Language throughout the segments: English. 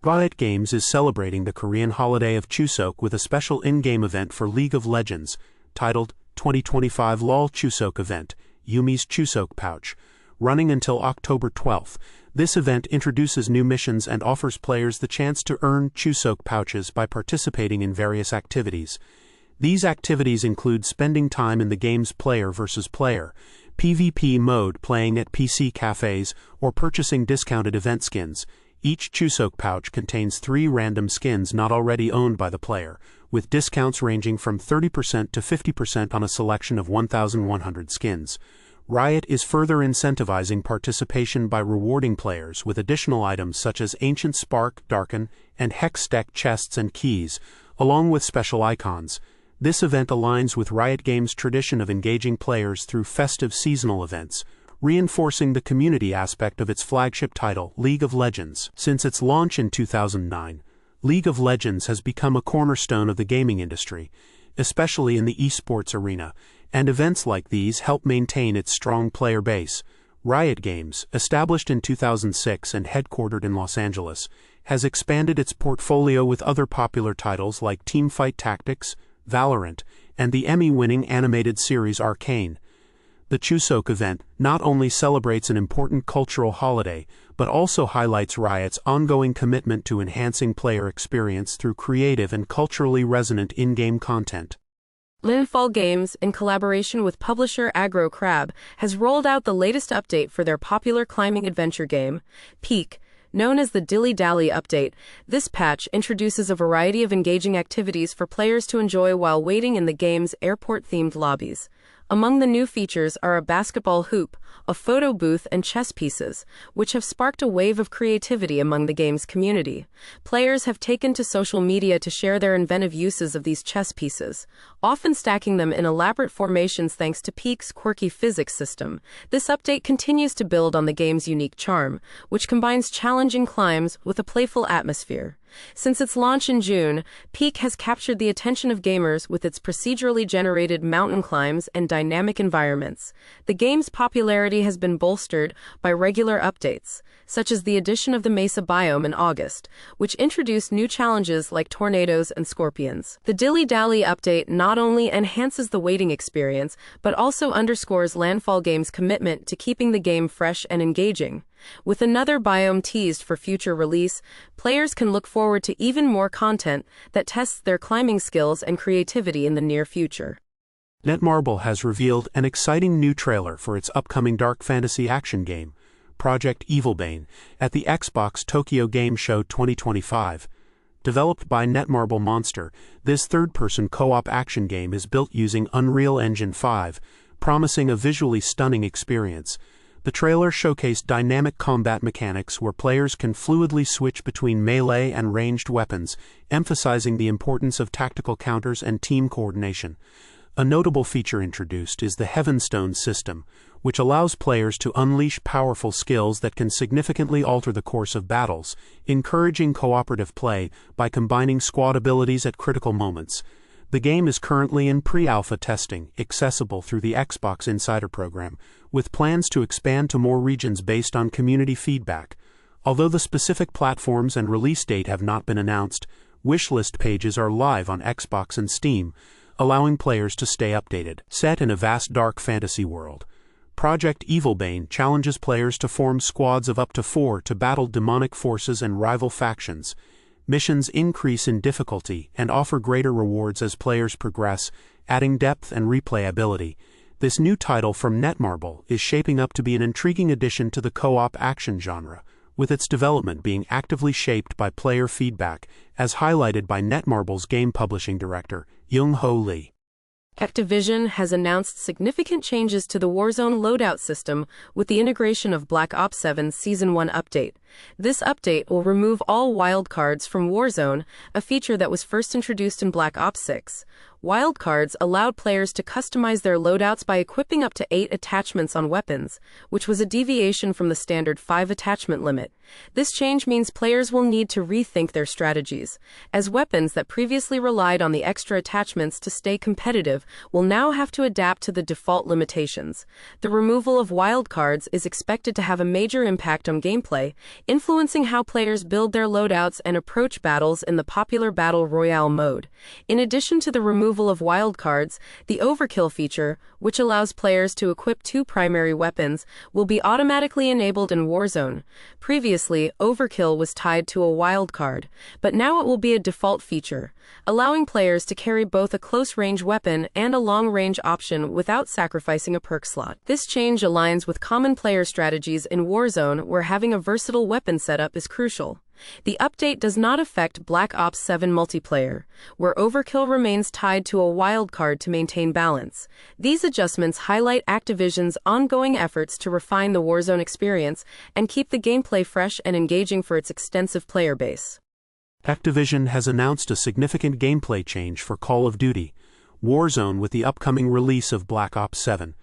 Riot Games is celebrating the Korean holiday of Chuseok with a special in-game event for League of Legends, titled 2025 LOL Chuseok Event, Yumi's Chuseok Pouch. Running until October 12th, this event introduces new missions and offers players the chance to earn Chuseok pouches by participating in various activities. These activities include spending time in the game's player versus player, PvP mode, playing at PC cafes, or purchasing discounted event skins. Each Chuseok pouch contains 3 random skins not already owned by the player, with discounts ranging from 30% to 50% on a selection of 1,100 skins. Riot is further incentivizing participation by rewarding players with additional items such as Ancient Spark, Darken, and Hex Deck chests and keys, along with special icons. This event aligns with Riot Games' tradition of engaging players through festive seasonal events, reinforcing the community aspect of its flagship title, League of Legends. Since its launch in 2009, League of Legends has become a cornerstone of the gaming industry, especially in the esports arena, and events like these help maintain its strong player base. Riot Games, established in 2006 and headquartered in Los Angeles, has expanded its portfolio with other popular titles like Teamfight Tactics, Valorant, and the Emmy-winning animated series Arcane. The Chuseok event not only celebrates an important cultural holiday, but also highlights Riot's ongoing commitment to enhancing player experience through creative and culturally resonant in-game content. Landfall Games, in collaboration with publisher Aggro Crab, has rolled out the latest update for their popular climbing adventure game, Peak. Known as the Dilly Dally Update, this patch introduces a variety of engaging activities for players to enjoy while waiting in the game's airport-themed lobbies. Among the new features are a basketball hoop, a photo booth, and chess pieces, which have sparked a wave of creativity among the game's community. Players have taken to social media to share their inventive uses of these chess pieces, often stacking them in elaborate formations thanks to Peak's quirky physics system. This update continues to build on the game's unique charm, which combines challenging climbs with a playful atmosphere. Since its launch in June, Peak has captured the attention of gamers with its procedurally generated mountain climbs and dynamic environments. The game's popularity has been bolstered by regular updates, such as the addition of the Mesa biome in August, which introduced new challenges like tornadoes and scorpions. The Dilly Dally update not only enhances the waiting experience, but also underscores Landfall Games' commitment to keeping the game fresh and engaging. With another biome teased for future release, players can look forward to even more content that tests their climbing skills and creativity in the near future. Netmarble has revealed an exciting new trailer for its upcoming dark fantasy action game, Project EVILBANE, at the Xbox Tokyo Game Show 2025. Developed by Netmarble Monster, this third-person co-op action game is built using Unreal Engine 5, promising a visually stunning experience. The trailer showcased dynamic combat mechanics where players can fluidly switch between melee and ranged weapons, emphasizing the importance of tactical counters and team coordination. A notable feature introduced is the Heavenstone system, which allows players to unleash powerful skills that can significantly alter the course of battles, encouraging cooperative play by combining squad abilities at critical moments. The game is currently in pre-alpha testing, accessible through the Xbox Insider program, with plans to expand to more regions based on community feedback. Although the specific platforms and release date have not been announced, wishlist pages are live on Xbox and Steam, allowing players to stay updated. Set in a vast dark fantasy world, Project EVILBANE challenges players to form squads of up to 4 to battle demonic forces and rival factions. Missions increase in difficulty and offer greater rewards as players progress, adding depth and replayability. This new title from Netmarble is shaping up to be an intriguing addition to the co-op action genre, with its development being actively shaped by player feedback, as highlighted by Netmarble's game publishing director, Young-Ho Lee. Activision has announced significant changes to the Warzone loadout system with the integration of Black Ops 7's Season 1 update. This update will remove all wildcards from Warzone, a feature that was first introduced in Black Ops 6. Wildcards allowed players to customize their loadouts by equipping up to 8 attachments on weapons, which was a deviation from the standard 5 attachment limit. This change means players will need to rethink their strategies, as weapons that previously relied on the extra attachments to stay competitive will now have to adapt to the default limitations. The removal of wildcards is expected to have a major impact on gameplay, influencing how players build their loadouts and approach battles in the popular Battle Royale mode. In addition to the removal of wildcards, the Overkill feature, which allows players to equip two primary weapons, will be automatically enabled in Warzone. Previously, Overkill was tied to a wildcard, but now it will be a default feature, allowing players to carry both a close-range weapon and a long-range option without sacrificing a perk slot. This change aligns with common player strategies in Warzone, where having a versatile weapon setup is crucial. The update does not affect Black Ops 7 multiplayer, where Overkill remains tied to a wildcard to maintain balance. These adjustments highlight Activision's ongoing efforts to refine the Warzone experience and keep the gameplay fresh and engaging for its extensive player base. Activision has announced a significant gameplay change for Call of Duty Warzone with the upcoming release of Black Ops 7.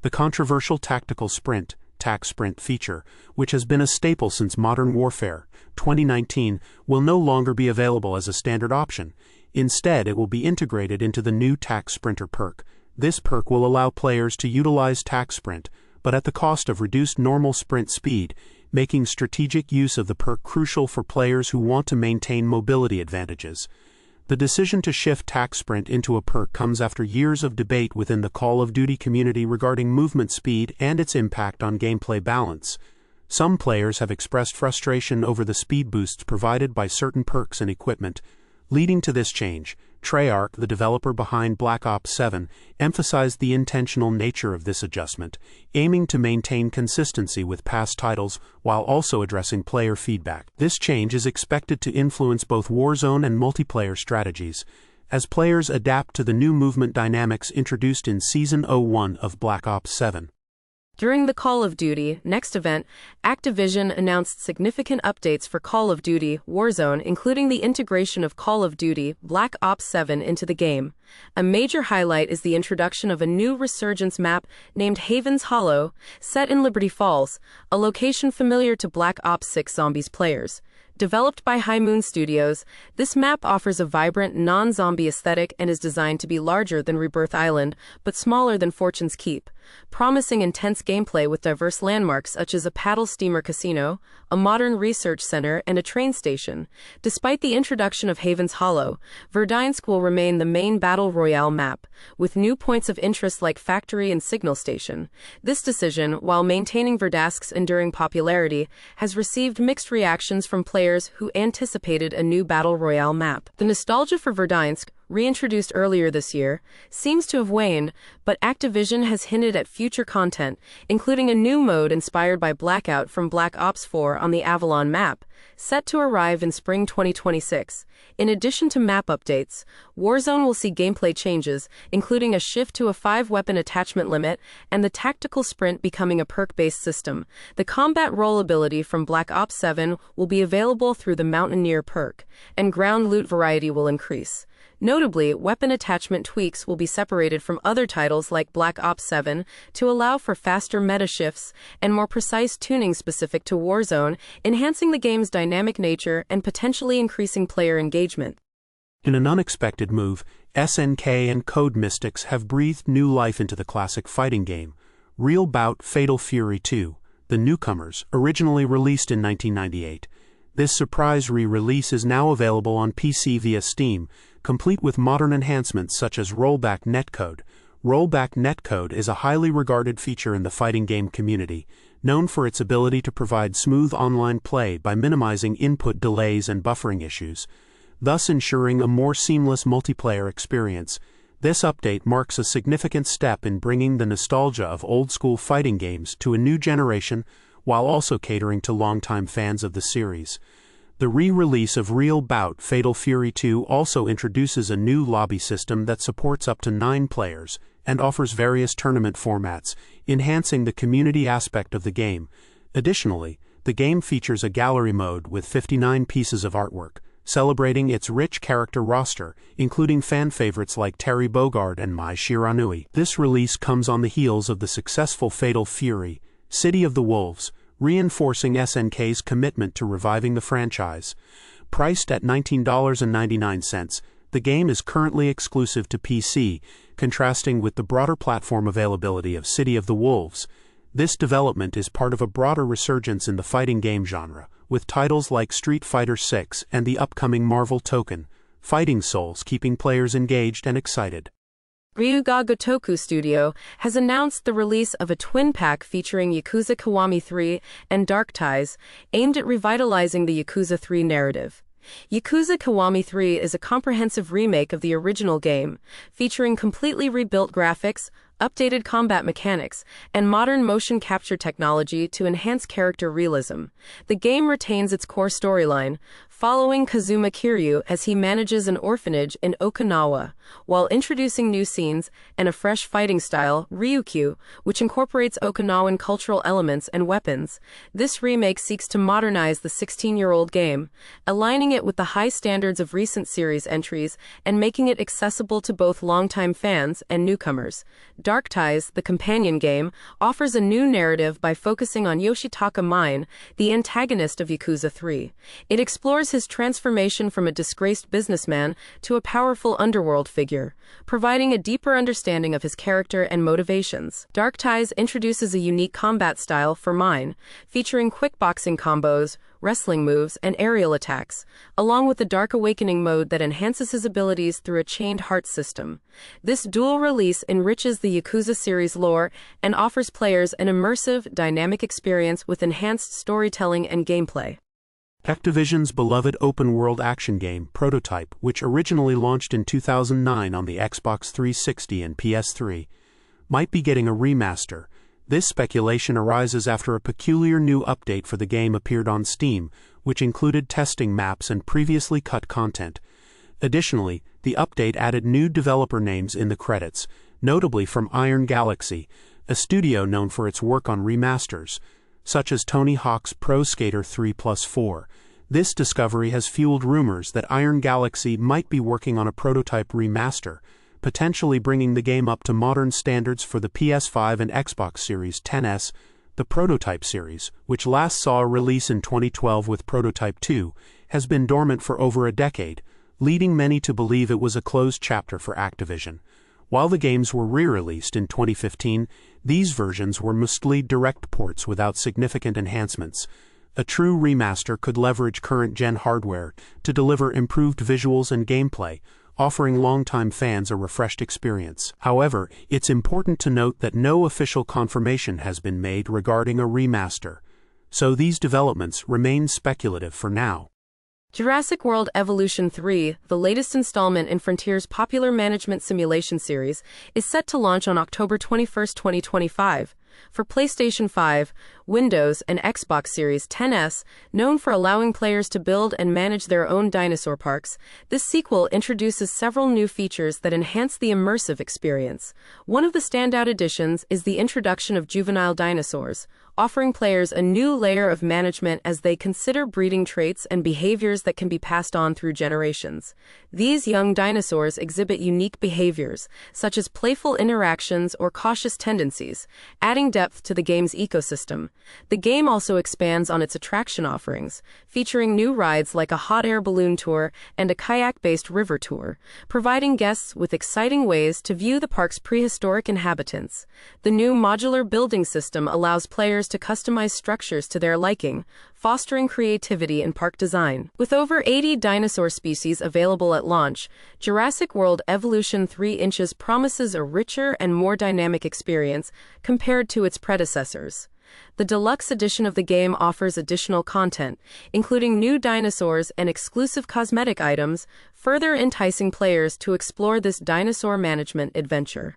The controversial tactical sprint TAC Sprint feature, which has been a staple since Modern Warfare 2019, will no longer be available as a standard option. Instead, it will be integrated into the new TAC Sprinter perk. This perk will allow players to utilize TAC Sprint, but at the cost of reduced normal sprint speed, making strategic use of the perk crucial for players who want to maintain mobility advantages. The decision to shift TAC Sprint into a perk comes after years of debate within the Call of Duty community regarding movement speed and its impact on gameplay balance. Some players have expressed frustration over the speed boosts provided by certain perks and equipment. Leading to this change, Treyarch, the developer behind Black Ops 7, emphasized the intentional nature of this adjustment, aiming to maintain consistency with past titles while also addressing player feedback. This change is expected to influence both Warzone and multiplayer strategies, as players adapt to the new movement dynamics introduced in Season 01 of Black Ops 7. During the Call of Duty Next event, Activision announced significant updates for Call of Duty Warzone, including the integration of Call of Duty Black Ops 7 into the game. A major highlight is the introduction of a new resurgence map named Haven's Hollow, set in Liberty Falls, a location familiar to Black Ops 6 Zombies players. Developed by High Moon Studios, this map offers a vibrant, non-zombie aesthetic and is designed to be larger than Rebirth Island, but smaller than Fortune's Keep, promising intense gameplay with diverse landmarks such as a paddle steamer casino, a modern research center, and a train station. Despite the introduction of Haven's Hollow, Verdansk will remain the main Battle Royale map, with new points of interest like Factory and Signal Station. This decision, while maintaining Verdansk's enduring popularity, has received mixed reactions from players who anticipated a new Battle Royale map. The nostalgia for Verdansk, reintroduced earlier this year, seems to have waned, but Activision has hinted at future content, including a new mode inspired by Blackout from Black Ops 4 on the Avalon map, set to arrive in spring 2026. In addition to map updates, Warzone will see gameplay changes, including a shift to a 5-weapon attachment limit and the tactical sprint becoming a perk-based system. The combat role ability from Black Ops 7 will be available through the Mountaineer perk, and ground loot variety will increase. Notably, weapon attachment tweaks will be separated from other titles like Black Ops 7 to allow for faster meta shifts and more precise tuning specific to Warzone, enhancing the game's dynamic nature and potentially increasing player engagement. In an unexpected move, SNK and Code Mystics have breathed new life into the classic fighting game. Real Bout Fatal Fury 2, The Newcomers, originally released in 1998. This surprise re-release is now available on PC via Steam, complete with modern enhancements such as rollback netcode. Rollback netcode is a highly regarded feature in the fighting game community, known for its ability to provide smooth online play by minimizing input delays and buffering issues, thus ensuring a more seamless multiplayer experience. This update marks a significant step in bringing the nostalgia of old-school fighting games to a new generation, while also catering to longtime fans of the series. The re-release of Real Bout Fatal Fury 2 also introduces a new lobby system that supports up to 9 players and offers various tournament formats, enhancing the community aspect of the game. Additionally, the game features a gallery mode with 59 pieces of artwork, celebrating its rich character roster, including fan favorites like Terry Bogard and Mai Shiranui. This release comes on the heels of the successful Fatal Fury, City of the Wolves, reinforcing SNK's commitment to reviving the franchise. Priced at $19.99, the game is currently exclusive to PC, contrasting with the broader platform availability of City of the Wolves. This development is part of a broader resurgence in the fighting game genre, with titles like Street Fighter VI and the upcoming Marvel Token, Fighting Souls keeping players engaged and excited. Ryuga Gotoku Studio has announced the release of a twin pack featuring Yakuza Kiwami 3 and Dark Ties, aimed at revitalizing the Yakuza 3 narrative. Yakuza Kiwami 3 is a comprehensive remake of the original game, featuring completely rebuilt graphics, updated combat mechanics, and modern motion capture technology to enhance character realism. The game retains its core storyline, following Kazuma Kiryu as he manages an orphanage in Okinawa, while introducing new scenes and a fresh fighting style, Ryukyu, which incorporates Okinawan cultural elements and weapons. This remake seeks to modernize the 16-year-old game, aligning it with the high standards of recent series entries and making it accessible to both longtime fans and newcomers. Dark Ties, the companion game, offers a new narrative by focusing on Yoshitaka Mine, the antagonist of Yakuza 3. It explores his transformation from a disgraced businessman to a powerful underworld figure, providing a deeper understanding of his character and motivations. Dark Ties introduces a unique combat style for Mine, featuring quick boxing combos, wrestling moves, and aerial attacks, along with the Dark Awakening mode that enhances his abilities through a chained heart system. This dual release enriches the Yakuza series lore and offers players an immersive, dynamic experience with enhanced storytelling and gameplay. Activision's beloved open-world action game, Prototype, which originally launched in 2009 on the Xbox 360 and PS3, might be getting a remaster. This speculation arises after a peculiar new update for the game appeared on Steam, which included testing maps and previously cut content. Additionally, the update added new developer names in the credits, notably from Iron Galaxy, a studio known for its work on remasters, such as Tony Hawk's Pro Skater 3+4. This discovery has fueled rumors that Iron Galaxy might be working on a Prototype remaster, potentially bringing the game up to modern standards for the PS5 and Xbox Series XS. The Prototype series, which last saw a release in 2012 with Prototype 2, has been dormant for over a decade, leading many to believe it was a closed chapter for Activision. While the games were re-released in 2015, these versions were mostly direct ports without significant enhancements. A true remaster could leverage current-gen hardware to deliver improved visuals and gameplay, offering longtime fans a refreshed experience. However, it's important to note that no official confirmation has been made regarding a remaster, so these developments remain speculative for now. Jurassic World Evolution 3, the latest installment in Frontier's popular management simulation series, is set to launch on October 21, 2025. For PlayStation 5, Windows, and Xbox Series XS, known for allowing players to build and manage their own dinosaur parks, this sequel introduces several new features that enhance the immersive experience. One of the standout additions is the introduction of juvenile dinosaurs, offering players a new layer of management as they consider breeding traits and behaviors that can be passed on through generations. These young dinosaurs exhibit unique behaviors, such as playful interactions or cautious tendencies, adding depth to the game's ecosystem. The game also expands on its attraction offerings, featuring new rides like a hot air balloon tour and a kayak-based river tour, providing guests with exciting ways to view the park's prehistoric inhabitants. The new modular building system allows players to customize structures to their liking, fostering creativity in park design. With over 80 dinosaur species available at launch, Jurassic World Evolution 3 Inches promises a richer and more dynamic experience compared to its predecessors. The deluxe edition of the game offers additional content, including new dinosaurs and exclusive cosmetic items, further enticing players to explore this dinosaur management adventure.